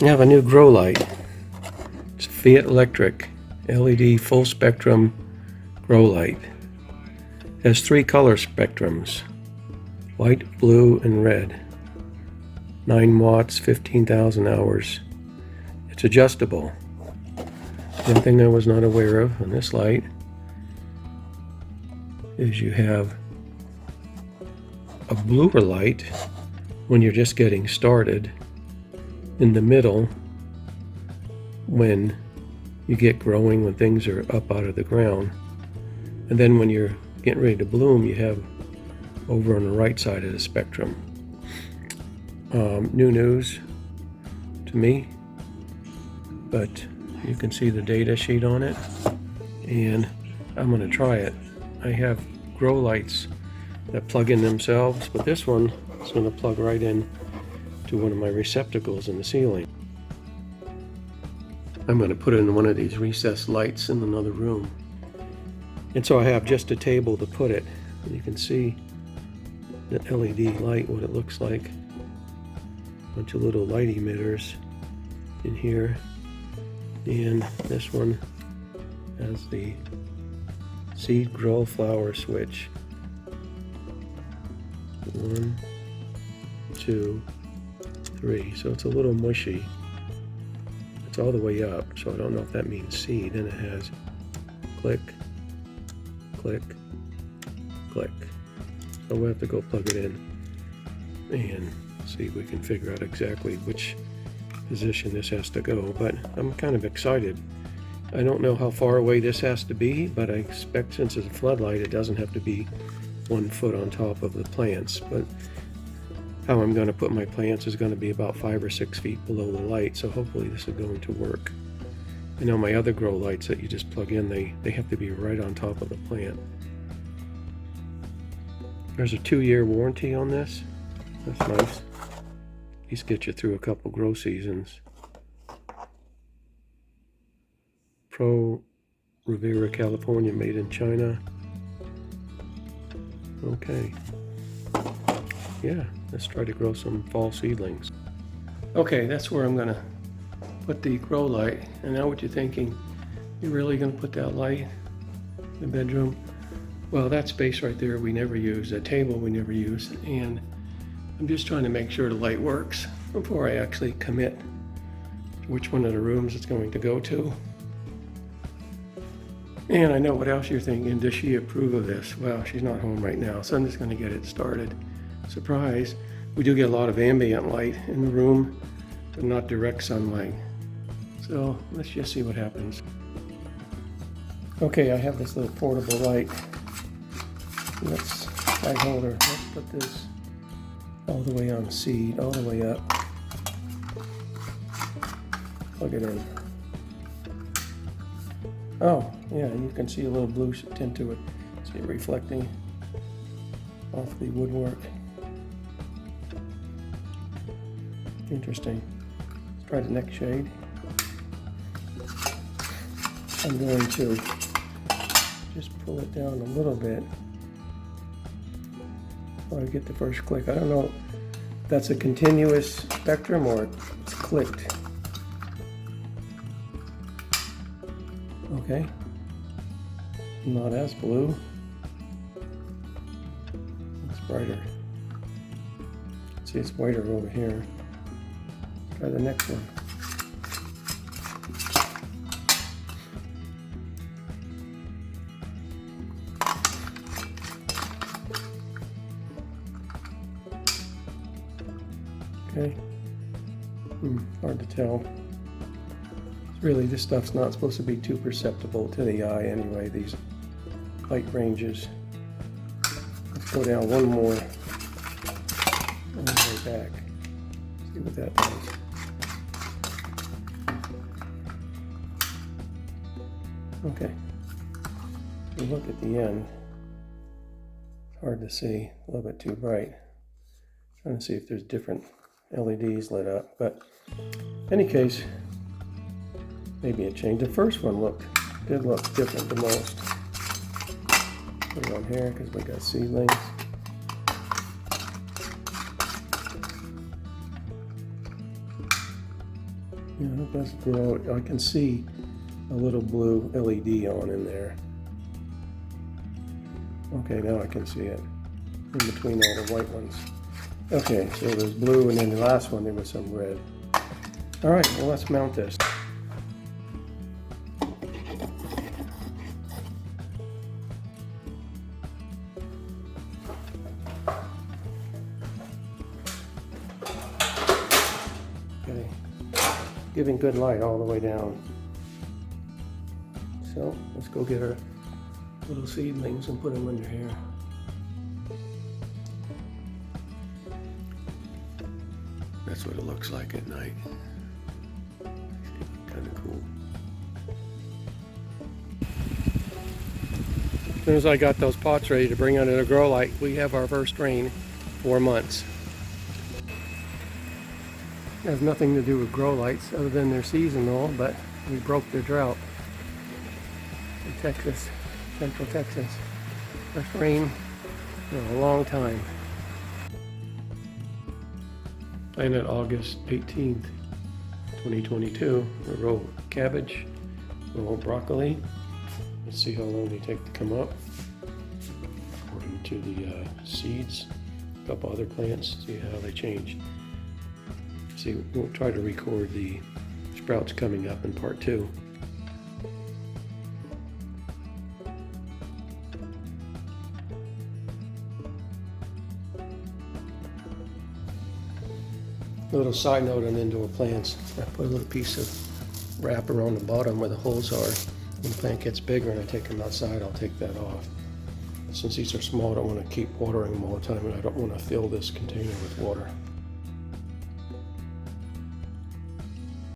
I have a new grow light. It's Feit electric LED full spectrum grow light. It has 3 color spectrums: white, blue, and red. 9 watts, 15,000 hours. It's adjustable. One thing I was not aware of on this light is you have a bluer light when you're just getting started, in the middle when you get growing, when things are up out of the ground, and then when you're getting ready to bloom, you have over on the right side of the spectrum. New news to me, but you can see the data sheet on it, and I'm going to try it. I have grow lights that plug in themselves, but this one is going to plug right in to one of my receptacles in the ceiling. I'm going to put it in one of these recessed lights in another room. And so I have just a table to put it. You can see the LED light, what it looks like. A bunch of little light emitters in here. And this one has the seed grow flower switch. 1, 2, 3. So it's a little mushy. It's all the way up, so I don't know if that means seed. And it has click, click, click. So we'll have to go plug it in and see if we can figure out exactly which position this has to go. But I'm kind of excited. I don't know how far away this has to be, but I expect since it's a floodlight, it doesn't have to be 1 foot on top of the plants. But how I'm going to put my plants is going to be about 5 or 6 feet below the light, so hopefully this is going to work. I know my other grow lights that you just plug in, they have to be right on top of the plant. There's a 2-year warranty on this. That's nice. At least get you through a couple grow seasons. Pro Rivera, California, made in China. Okay. Yeah, let's try to grow some fall seedlings. Okay, that's where I'm gonna put the grow light. And now what you're thinking, you're really gonna put that light in the bedroom? Well, that space right there we never use, that table we never use, and I'm just trying to make sure the light works before I actually commit to which one of the rooms it's going to go to. And I know what else you're thinking, does she approve of this? Well, she's not home right now, so I'm just gonna get it started. Surprise, we do get a lot of ambient light in the room, but not direct sunlight. So let's just see what happens. Okay, I have this little portable light. Light holder. Let's put this all the way on seed, all the way up. Plug it in. Oh, yeah, you can see a little blue tint to it. See it reflecting off the woodwork. Interesting. Let's try the next shade. I'm going to just pull it down a little bit before I get the first click. I don't know if that's a continuous spectrum or it's clicked. Okay. Not as blue. It's brighter. See, it's whiter over here. Try the next one. Okay. Hard to tell. Really, this stuff's not supposed to be too perceptible to the eye anyway, these light ranges. Let's go down one more on the way back. See what that does. Okay. If you look at the end, it's hard to see, a little bit too bright. Trying to see if there's different LEDs lit up, but in any case, maybe it changed. The first one did look different the most. Put it on here because we got seedlings. Yeah, it does glow. I can see a little blue LED on in there. Okay, now I can see it in between all the white ones. Okay, so there's blue, and then the last one there was some red. All right, well, let's mount this. Okay, giving good light all the way down. So let's go get our little seedlings and put them under here. That's what it looks like at night. Kind of cool. As soon as I got those pots ready to bring under the grow light, we have our first rain, 4 months. It has nothing to do with grow lights other than they're seasonal, but we broke the drought in Texas, Central Texas. First rain in a long time. Planted August 18th, 2022. A row of cabbage, a row of broccoli. Let's see how long they take to come up. According to the seeds, a couple other plants, see how they change. See, we'll try to record the sprouts coming up in part 2. A little side note on indoor plants. I put a little piece of wrap around the bottom where the holes are. When the plant gets bigger and I take them outside, I'll take that off. Since these are small, I don't want to keep watering them all the time, and I don't want to fill this container with water.